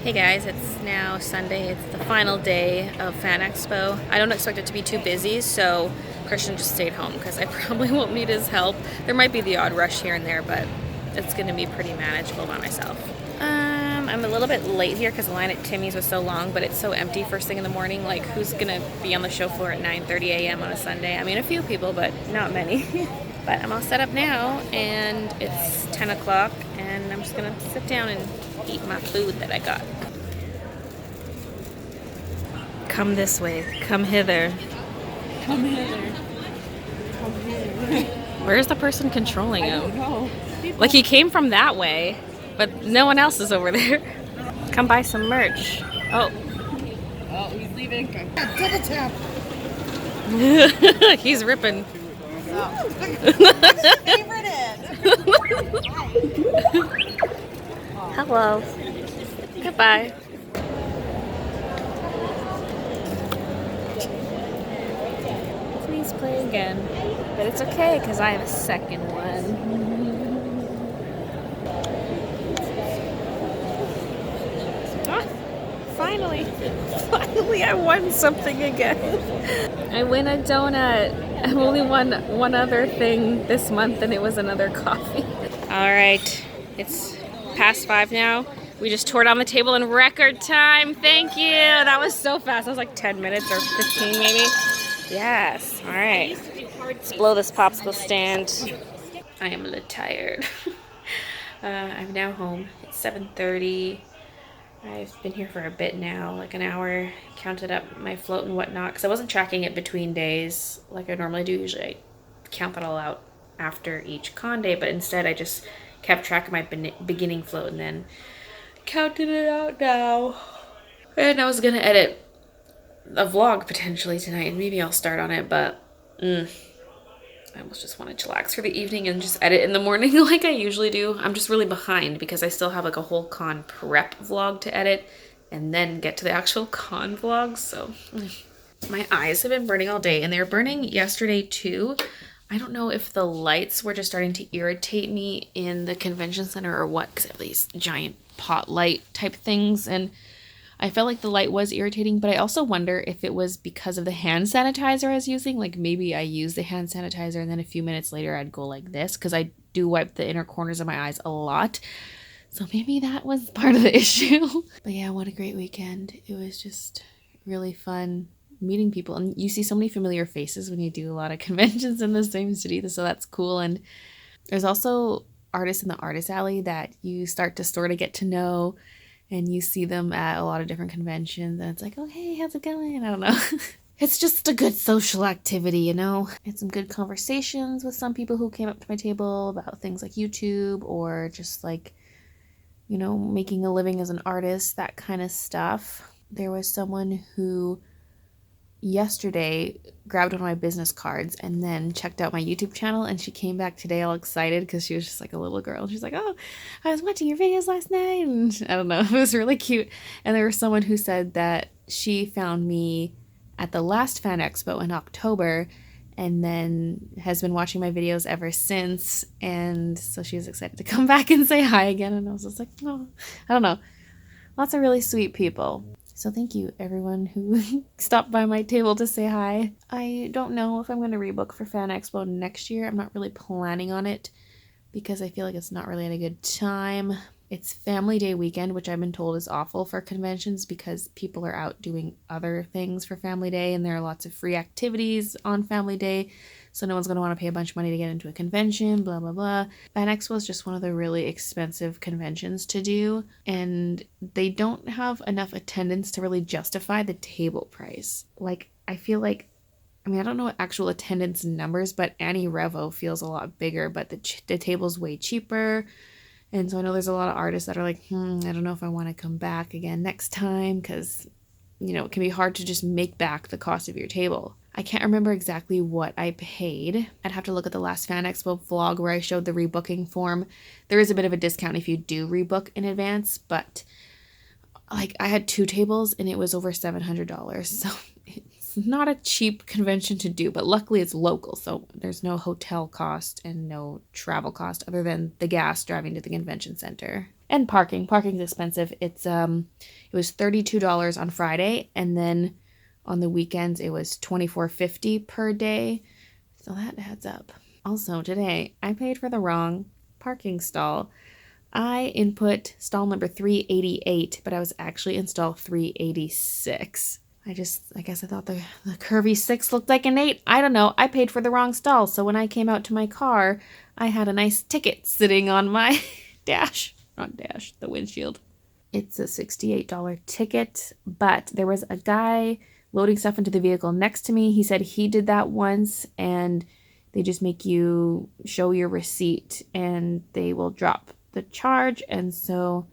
Hey guys, it's now Sunday. It's the final day of Fan Expo. I don't expect it to be too busy, so Christian just stayed home because I probably won't need his help. There might be the odd rush here and there, but it's going to be pretty manageable by myself. I'm a little bit late here because the line at Timmy's was so long, but it's so empty first thing in the morning. Like, who's going to be on the show floor at 9:30 a.m. on a Sunday? I mean, a few people, but not many. But I'm all set up now, and it's 10 o'clock, and I'm just going to sit down and eat my food that I got. Come this way. Come hither. Come hither. Come hither. Where's the person controlling him? I don't know. Like, he came from that way, but no one else is over there. Come buy some merch. Oh. Oh, he's leaving. Double tap. He's ripping. Favorite it. Hello. Goodbye. Please play again. But it's okay because I have a second one. Finally I won something again. I win a donut. I've only won one other thing this month, and it was another coffee. All right, it's past 5 now. We just tore down the table in record time. Thank you. That was so fast. That was like 10 minutes or 15 maybe. Yes. All right. Let's blow this popsicle stand. I am a little tired. I'm now home. It's 7:30. I've been here for a bit now, like an hour, counted up my float and whatnot, because I wasn't tracking it between days like I normally do. Usually I count that all out after each con day, but instead I just kept track of my beginning float and then counted it out now. And I was going to edit a vlog potentially tonight, and maybe I'll start on it, but I almost just want to chillax for the evening and just edit in the morning like I usually do. I'm just really behind because I still have like a whole con prep vlog to edit and then get to the actual con vlog. So my eyes have been burning all day, and they were burning yesterday too. I don't know if the lights were just starting to irritate me in the convention center or what, because I have these giant pot light type things, and I felt like the light was irritating, but I also wonder if it was because of the hand sanitizer I was using. Like, maybe I used the hand sanitizer and then a few minutes later I'd go like this, because I do wipe the inner corners of my eyes a lot. So maybe that was part of the issue. But yeah, what a great weekend. It was just really fun meeting people. And you see so many familiar faces when you do a lot of conventions in the same city, so that's cool. And there's also artists in the artist alley that you start to sort of get to know, and you see them at a lot of different conventions, and it's like, oh, hey, how's it going? I don't know. It's just a good social activity, you know? I had some good conversations with some people who came up to my table about things like YouTube or just like, you know, making a living as an artist, that kind of stuff. There was someone who yesterday grabbed one of my business cards and then checked out my YouTube channel, and she came back today all excited because she was just like a little girl. She's like, oh, I was watching your videos last night, and I don't know, it was really cute. And there was someone who said that she found me at the last Fan Expo in October and then has been watching my videos ever since, and so she was excited to come back and say hi again. And I was just like, oh, I don't know, lots of really sweet people. So thank you, everyone who stopped by my table to say hi. I don't know if I'm going to rebook for Fan Expo next year. I'm not really planning on it because I feel like it's not really at a good time. It's Family Day weekend, which I've been told is awful for conventions because people are out doing other things for Family Day, and there are lots of free activities on Family Day. So no one's going to want to pay a bunch of money to get into a convention, blah, blah, blah. Fan Expo is just one of the really expensive conventions to do, and they don't have enough attendance to really justify the table price. Like, I feel like, I mean, I don't know actual attendance numbers, but Annie Revo feels a lot bigger, but the table's way cheaper. And so I know there's a lot of artists that are like, I don't know if I want to come back again next time, because, you know, it can be hard to just make back the cost of your table. I can't remember exactly what I paid. I'd have to look at the last Fan Expo vlog where I showed the rebooking form. There is a bit of a discount if you do rebook in advance, but like I had 2 tables and it was over $700. So it's not a cheap convention to do, but luckily it's local. So there's no hotel cost and no travel cost other than the gas driving to the convention center. And parking's expensive. It was $32 on Friday, and then on the weekends it was $24.50 per day. So that adds up. Also today I paid for the wrong parking stall. I input stall number 388, but I was actually in stall 386. I guess I thought the curvy 6 looked like an 8. I don't know. I paid for the wrong stall. So when I came out to my car, I had a nice ticket sitting on my the windshield. It's a $68 ticket, but there was a guy loading stuff into the vehicle next to me. He said he did that once, and they just make you show your receipt and they will drop the charge. And so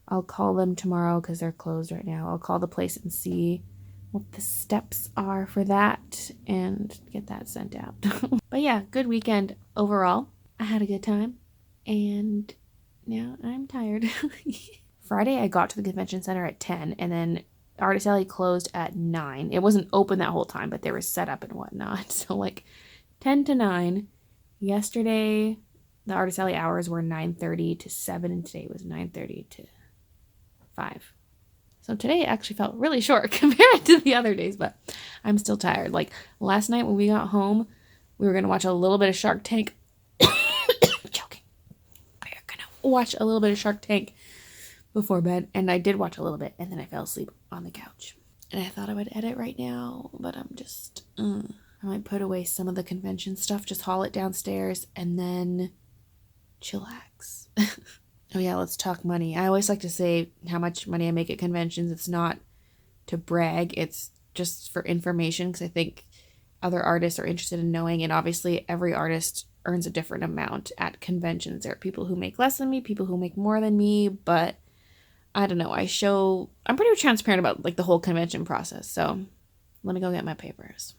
I'll call them tomorrow because they're closed right now. I'll call the place and see what the steps are for that and get that sent out. But yeah, good weekend overall. I had a good time and now I'm tired. Friday I got to the convention center at 10 and then Artist Alley closed at 9. It wasn't open that whole time, but they were set up and whatnot. So like 10 to 9. Yesterday the Artist Alley hours were 9:30 to 7 and today was 9:30 to 5. So today actually felt really short compared to the other days, but I'm still tired. Like last night when we got home, we were going to watch a little bit of Shark Tank. Joking. We were going to watch a little bit of Shark Tank before bed, and I did watch a little bit, and then I fell asleep on the couch. And I thought I would edit right now, but I'm just, I might put away some of the convention stuff, just haul it downstairs, and then chillax. Oh yeah, let's talk money. I always like to say how much money I make at conventions. It's not to brag. It's just for information because I think other artists are interested in knowing. And obviously every artist earns a different amount at conventions. There are people who make less than me, people who make more than me. But I don't know. I'm pretty transparent about like the whole convention process. So let me go get my papers.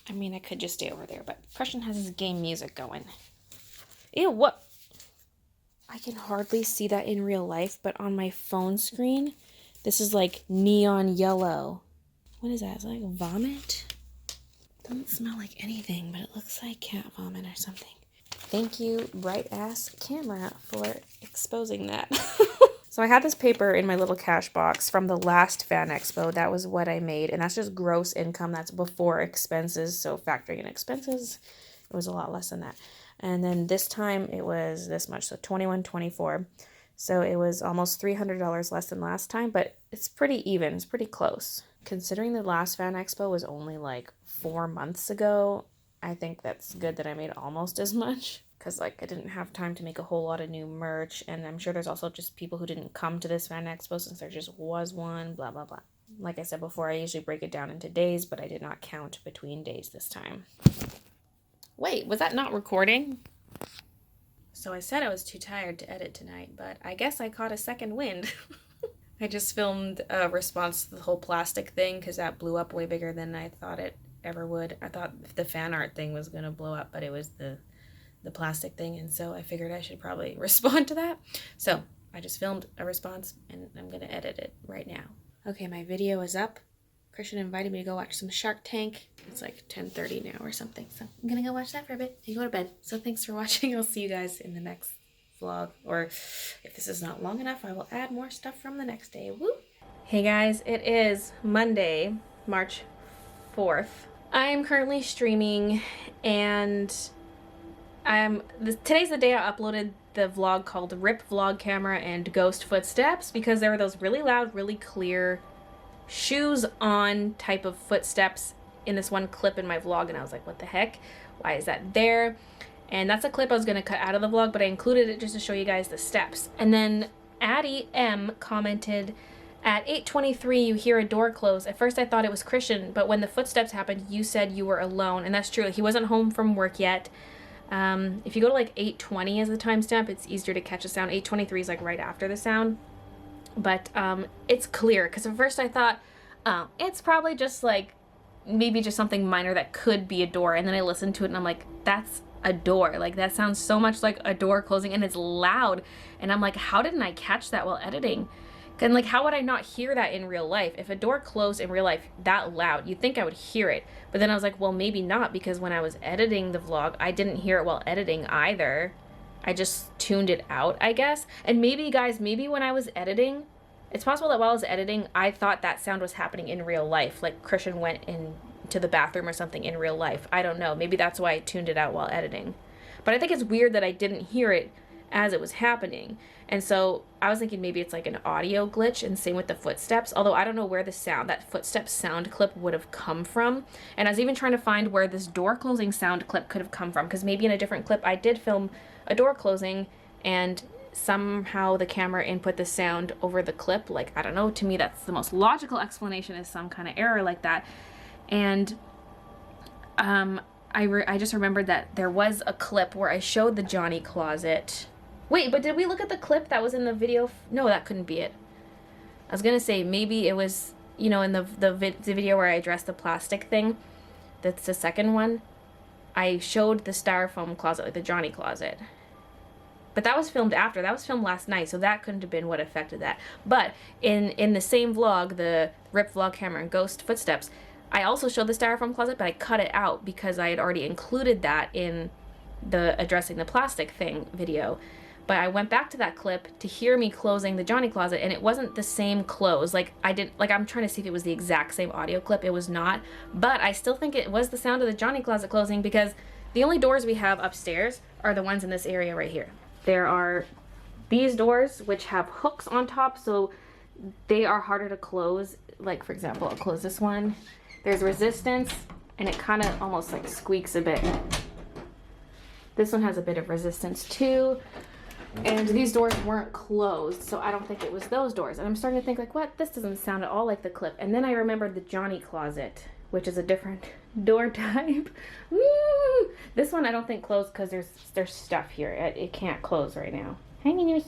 I mean, I could just stay over there, but Christian has his game music going. Ew, what? I can hardly see that in real life, but on my phone screen, this is like neon yellow. What is that? Is that like vomit? Doesn't smell like anything, but it looks like cat vomit or something. Thank you, bright-ass camera, for exposing that. So I had this paper in my little cash box from the last Fan Expo. That was what I made, and that's just gross income. That's before expenses, so factoring in expenses, it was a lot less than that. And then this time it was this much, so $21.24. So it was almost $300 less than last time, but it's pretty even. It's pretty close. Considering the last Fan Expo was only like 4 months ago, I think that's good that I made almost as much. Because, like, I didn't have time to make a whole lot of new merch. And I'm sure there's also just people who didn't come to this Fan Expo since there just was one, blah, blah, blah. Like I said before, I usually break it down into days, but I did not count between days this time. Wait, was that not recording? So I said I was too tired to edit tonight, but I guess I caught a second wind. I just filmed a response to the whole plastic thing because that blew up way bigger than I thought it ever would. I thought the fan art thing was going to blow up, but it was the plastic thing, and so I figured I should probably respond to that. So I just filmed a response and I'm gonna edit it right now. Okay, my video is up. Christian invited me to go watch some Shark Tank. It's like 10:30 now or something, so I'm gonna go watch that for a bit and go to bed. So thanks for watching. I'll see you guys in the next vlog, or if this is not long enough, I will add more stuff from the next day. Woo! Hey guys, it is Monday, March 4th. I am currently streaming, and today's the day I uploaded the vlog called Rip Vlog Camera and Ghost Footsteps, because there were those really loud, really clear shoes on type of footsteps in this one clip in my vlog, and I was like, what the heck? Why is that there? And that's a clip I was going to cut out of the vlog, but I included it just to show you guys the steps. And then Addie M commented, at 8:23 you hear a door close. At first I thought it was Christian, but when the footsteps happened, you said you were alone. And that's true. He wasn't home from work yet. If you go to like 8:20 as the timestamp, it's easier to catch the sound. 8:23 is like right after the sound. But it's clear, because at first I thought, oh, it's probably just like, maybe just something minor that could be a door. And then I listened to it and I'm like, that's a door. Like, that sounds so much like a door closing, and it's loud. And I'm like, how didn't I catch that while editing? And like, how would I not hear that in real life? If a door closed in real life that loud, you'd think I would hear it. But then I was like, well, maybe not, because when I was editing the vlog, I didn't hear it while editing either. I just tuned it out, I guess. And maybe, guys, maybe when I was editing, it's possible that while I was editing, I thought that sound was happening in real life. Like Christian went into the bathroom or something in real life. I don't know. Maybe that's why I tuned it out while editing. But I think it's weird that I didn't hear it as it was happening. And so I was thinking maybe it's like an audio glitch, and same with the footsteps, although I don't know where the sound, that footsteps sound clip would have come from. And I was even trying to find where this door closing sound clip could have come from, because maybe in a different clip I did film a door closing and somehow the camera input the sound over the clip. Like, I don't know, to me that's the most logical explanation, is some kind of error like that. And I just remembered that there was a clip where I showed the Johnny closet. Wait, but did we look at the clip that was in the video? No, that couldn't be it. I was gonna say maybe it was, you know, in the video where I addressed the plastic thing. That's the second one. I showed the styrofoam closet, like the Johnny closet. But that was filmed after. That was filmed last night, so that couldn't have been what affected that. But in the same vlog, the Rip Vlog Camera and Ghost Footsteps, I also showed the styrofoam closet, but I cut it out because I had already included that in the addressing the plastic thing video. But I went back to that clip to hear me closing the Johnny closet, and it wasn't the same close. Like, I'm trying to see if it was the exact same audio clip. It was not, but I still think it was the sound of the Johnny closet closing, because the only doors we have upstairs are the ones in this area right here. There are these doors which have hooks on top, so they are harder to close. Like, for example, I'll close this one. There's resistance, and it kind of almost like squeaks a bit. This one has a bit of resistance too. And these doors weren't closed, so I don't think it was those doors. And I'm starting to think, like, what? This doesn't sound at all like the clip. And then I remembered the Johnny closet, which is a different door type. Woo! This one I don't think closed because there's stuff here. It can't close right now. Hi, Minus.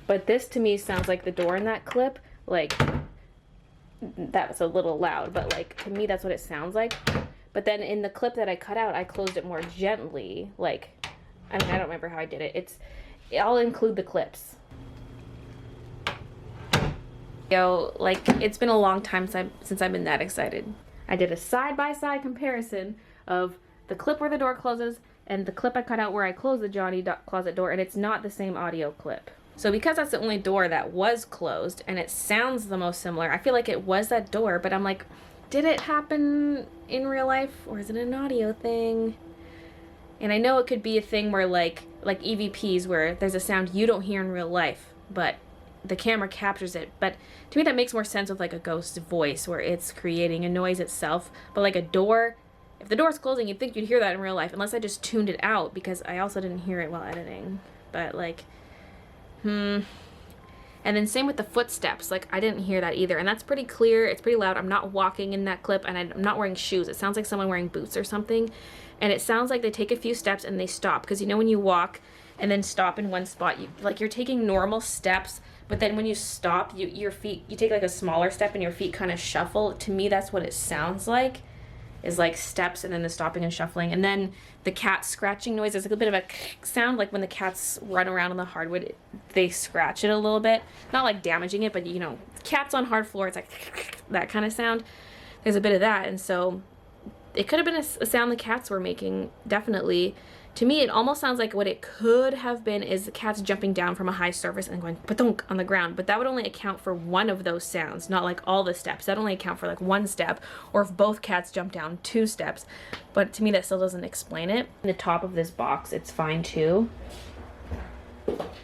But this to me sounds like the door in that clip. Like, that was a little loud, but like, to me that's what it sounds like. But then in the clip that I cut out, I closed it more gently. Like, I mean, I don't remember how I did it. I'll include the clips. Yo, like, it's been a long time since I've been that excited. I did a side-by-side comparison of the clip where the door closes and the clip I cut out where I closed the Johnny closet door, and it's not the same audio clip. So because that's the only door that was closed and it sounds the most similar, I feel like it was that door, but I'm like, did it happen in real life, or is it an audio thing? And I know it could be a thing where like EVPs, where there's a sound you don't hear in real life, but the camera captures it. But to me that makes more sense with like a ghost's voice, where it's creating a noise itself. But like a door, if the door's closing, you'd think you'd hear that in real life, unless I just tuned it out, because I also didn't hear it while editing. But like, And then same with the footsteps. Like, I didn't hear that either. And that's pretty clear. It's pretty loud. I'm not walking in that clip, and I'm not wearing shoes. It sounds like someone wearing boots or something. And it sounds like they take a few steps and they stop. Because you know when you walk and then stop in one spot, you're taking normal steps, but then when you stop, your feet, you take like a smaller step and your feet kind of shuffle. To me, that's what it sounds like, is like steps and then the stopping and shuffling. And then the cat scratching noise is like a bit of a sound, like when the cats run around on the hardwood, they scratch it a little bit. Not like damaging it, but you know, cats on hard floor, it's like that kind of sound. There's a bit of that, and so it could have been a sound the cats were making, definitely. To me, it almost sounds like what it could have been is the cats jumping down from a high surface and going pa-dunk on the ground. But that would only account for one of those sounds, not like all the steps. That only account for like one step, or if both cats jump down 2 steps. But to me, that still doesn't explain it. The top of this box, it's fine too.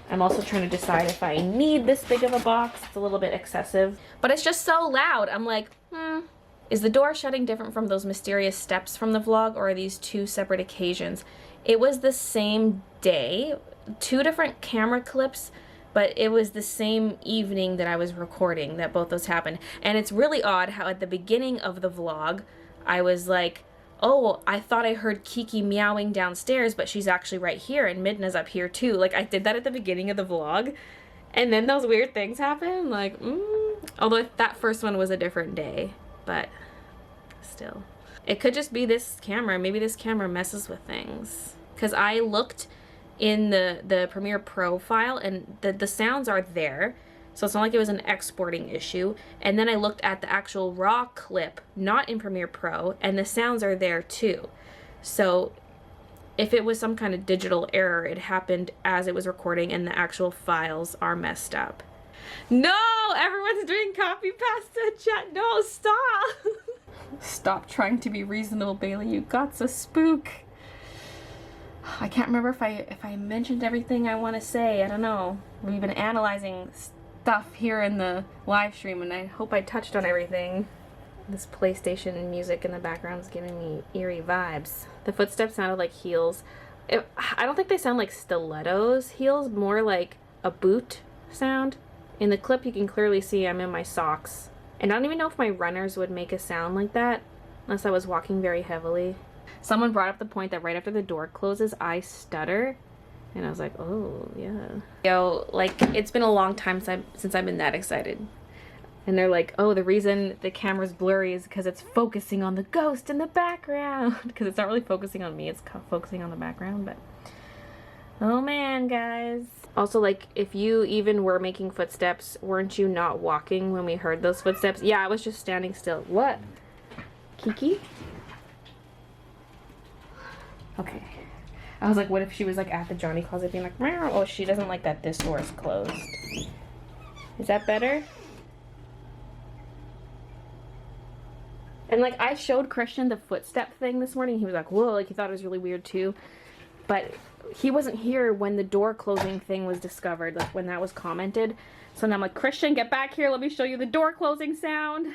I'm also trying to decide if I need this big of a box. It's a little bit excessive, but it's just so loud. I'm like, is the door shutting different from those mysterious steps from the vlog, or are these 2 separate occasions? It was the same day, 2 different camera clips, but it was the same evening that I was recording that both those happened. And it's really odd how at the beginning of the vlog, I was like, oh, I thought I heard Kiki meowing downstairs, but she's actually right here, and Midna's up here too. Like, I did that at the beginning of the vlog, and then those weird things happen. Like, although that first one was a different day, but still. It could just be this camera. Maybe this camera messes with things. Because I looked in the Premiere Pro file, and the sounds are there. So it's not like it was an exporting issue. And then I looked at the actual raw clip, not in Premiere Pro, and the sounds are there too. So if it was some kind of digital error, it happened as it was recording and the actual files are messed up. No, everyone's doing copy pasta chat. No, stop. Stop trying to be reasonable, Baylee. You got to spook. I can't remember if I mentioned everything I want to say. I don't know. We've been analyzing stuff here in the live stream, and I hope I touched on everything. This PlayStation music in the background is giving me eerie vibes. The footsteps sounded like heels. I don't think they sound like stilettos heels, more like a boot sound. In the clip, you can clearly see I'm in my socks. And I don't even know if my runners would make a sound like that, unless I was walking very heavily. Someone brought up the point that right after the door closes, I stutter. And I was like, oh, yeah. Yo, like, it's been a long time since I've been that excited. And they're like, oh, the reason the camera's blurry is because it's focusing on the ghost in the background. Because it's not really focusing on me, it's focusing on the background, but... oh man, guys. Also, like, if you even were making footsteps, weren't you not walking when we heard those footsteps? Yeah, I was just standing still. What? Kiki? Okay. I was like, what if she was like at the Johnny closet being like, meow. Oh, she doesn't like that this door is closed. Is that better? And like, I showed Christian the footstep thing this morning. He was like, whoa, like he thought it was really weird too. But he wasn't here when the door closing thing was discovered, like when that was commented. So now I'm like, Christian, get back here. Let me show you the door closing sound.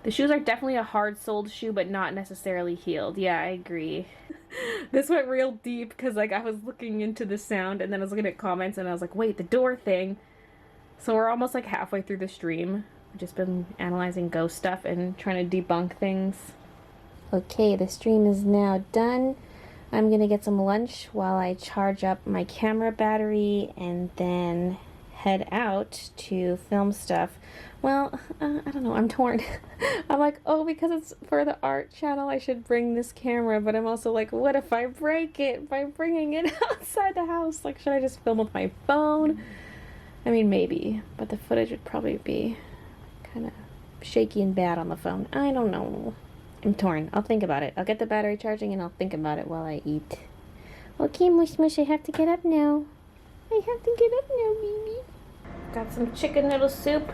The shoes are definitely a hard-soled shoe, but not necessarily heeled. Yeah, I agree. This went real deep because like I was looking into the sound and then I was looking at comments and I was like, wait, the door thing. So we're almost like halfway through the stream. I've just been analyzing ghost stuff and trying to debunk things. Okay, the stream is now done. I'm gonna get some lunch while I charge up my camera battery and then head out to film stuff. Well, I don't know, I'm torn. I'm like, oh, because it's for the art channel, I should bring this camera, but I'm also like, what if I break it by bringing it outside the house? Like, should I just film with my phone? I mean, maybe, but the footage would probably be kind of shaky and bad on the phone. I don't know. I'm torn. I'll think about it. I'll get the battery charging and I'll think about it while I eat. Okay, Mush Mush, I have to get up now. I have to get up now, baby. Got some chicken noodle soup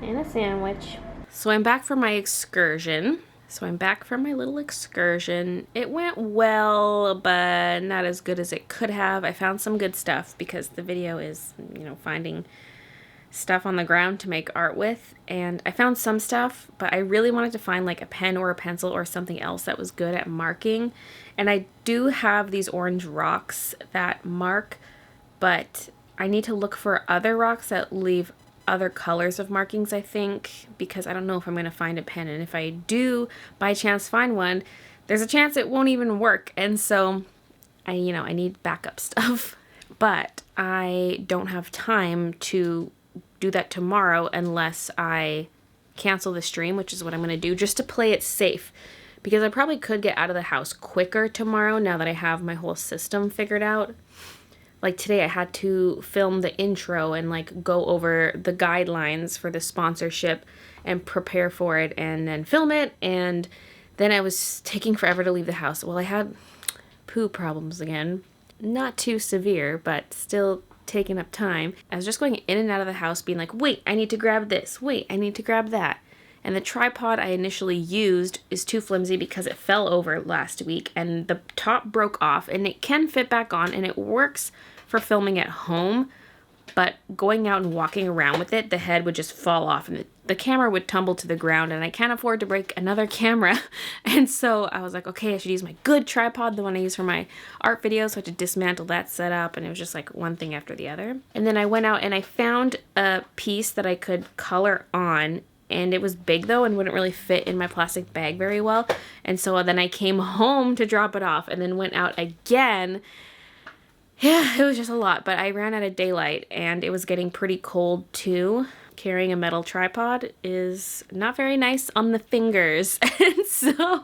and a sandwich. So I'm back from my excursion. My little excursion. It went well, but not as good as it could have. I found some good stuff because the video is, you know, finding stuff on the ground to make art with, and I found some stuff, but I really wanted to find like a pen or a pencil or something else that was good at marking. And I do have these orange rocks that mark, but I need to look for other rocks that leave other colors of markings, I think, because I don't know if I'm going to find a pen, and if I do by chance find one, there's a chance it won't even work. And so I need backup stuff, but I don't have time to do that tomorrow unless I cancel the stream, which is what I'm going to do just to play it safe, because I probably could get out of the house quicker tomorrow now that I have my whole system figured out. Like today I had to film the intro and like go over the guidelines for the sponsorship and prepare for it and then film it, and then I was taking forever to leave the house. Well, I had poo problems again. Not too severe, but still taking up time. I was just going in and out of the house being like, wait, I need to grab this. Wait, I need to grab that. And the tripod I initially used is too flimsy because it fell over last week and the top broke off, and it can fit back on and it works for filming at home, but going out and walking around with it, the head would just fall off and the camera would tumble to the ground, and I can't afford to break another camera. And so I was like, okay, I should use my good tripod, the one I use for my art videos. So I had to dismantle that setup, and it was just like one thing after the other. And then I went out and I found a piece that I could color on, and it was big though and wouldn't really fit in my plastic bag very well. And so then I came home to drop it off and then went out again. Yeah, it was just a lot, but I ran out of daylight and it was getting pretty cold too. Carrying a metal tripod is not very nice on the fingers. And so,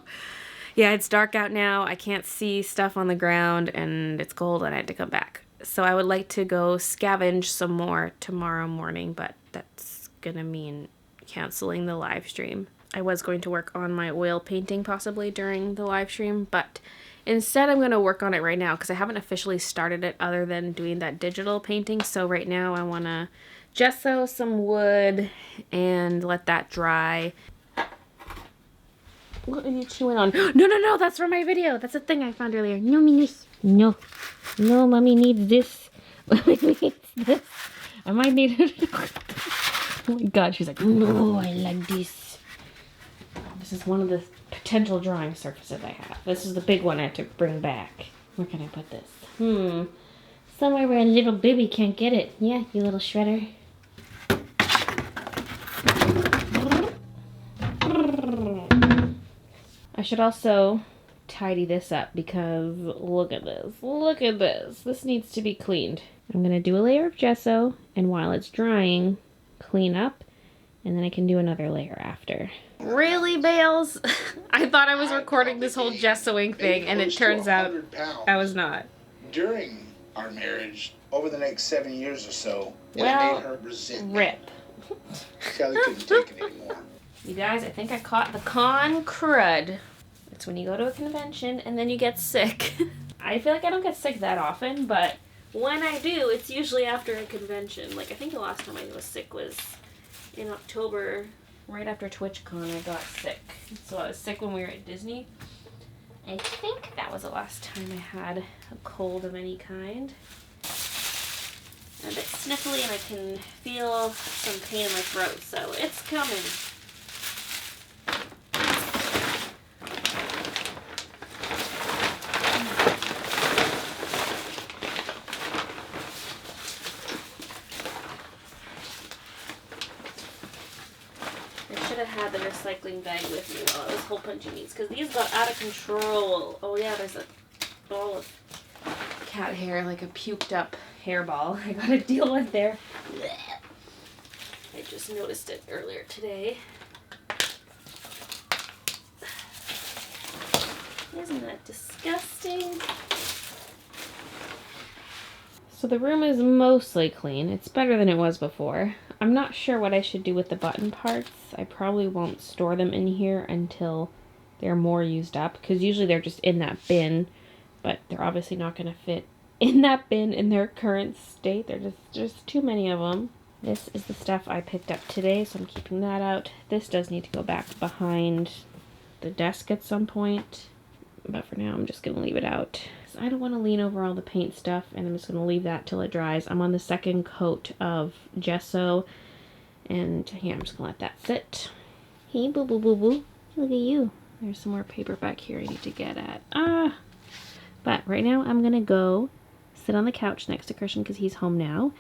yeah, it's dark out now. I can't see stuff on the ground and it's cold and I had to come back. So I would like to go scavenge some more tomorrow morning, but that's gonna mean canceling the live stream. I was going to work on my oil painting possibly during the live stream, but instead I'm gonna work on it right now because I haven't officially started it other than doing that digital painting. So right now I wanna gesso some wood and let that dry. What are you chewing on? No, that's from my video. That's a thing I found earlier. No, no, mommy needs this. Mommy needs this. I might need it. Oh my god, she's like, no, I like this. This is one of the potential drawing surfaces I have. This is the big one I have to bring back. Where can I put this? Somewhere where a little baby can't get it. Yeah, you little shredder. I should also tidy this up because look at this. Look at this. This needs to be cleaned. I'm going to do a layer of gesso, and while it's drying, clean up, and then I can do another layer after. Really, Bales? I thought I was recording this whole gessoing thing, and it turns out I was not. During our marriage, over the next 7 years or so, Well, it made her resent me. Rip. Kelly couldn't take it anymore. You guys, I think I caught the con crud. It's when you go to a convention and then you get sick. I feel like I don't get sick that often, but when I do, it's usually after a convention. Like, I think the last time I was sick was in October, right after TwitchCon. I got sick. So I was sick when we were at Disney. I think that was the last time I had a cold of any kind. I'm a bit sniffly and I can feel some pain in my throat, so it's coming. I should have had the recycling bag with me while I was hole punching these, because these got out of control. Oh yeah, there's a ball of cat hair, like a puked up hairball I gotta deal with there. I just noticed it earlier today. Isn't that disgusting? So the room is mostly clean. It's better than it was before. I'm not sure what I should do with the button parts. I probably won't store them in here until they're more used up, because usually they're just in that bin, but they're obviously not going to fit in that bin in their current state. There's just too many of them. This is the stuff I picked up today, so I'm keeping that out. This does need to go back behind the desk at some point, but for now I'm just going to leave it out. So I don't want to lean over all the paint stuff, and I'm just going to leave that till it dries. I'm on the second coat of gesso, and yeah, I'm just going to let that sit. Hey, boo boo boo boo. Look at you. There's some more paper back here I need to get at. But right now I'm going to go sit on the couch next to Christian because he's home now.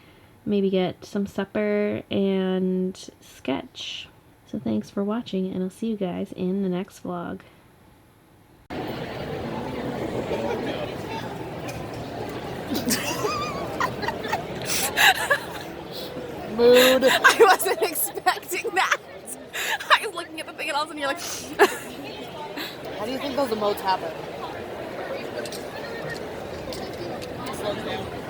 Maybe get some supper and sketch. So thanks for watching, and I'll see you guys in the next vlog. Mood. I wasn't expecting that. I was looking at the thing and all of a sudden you're like... How do you think those emotes happen? Slow down.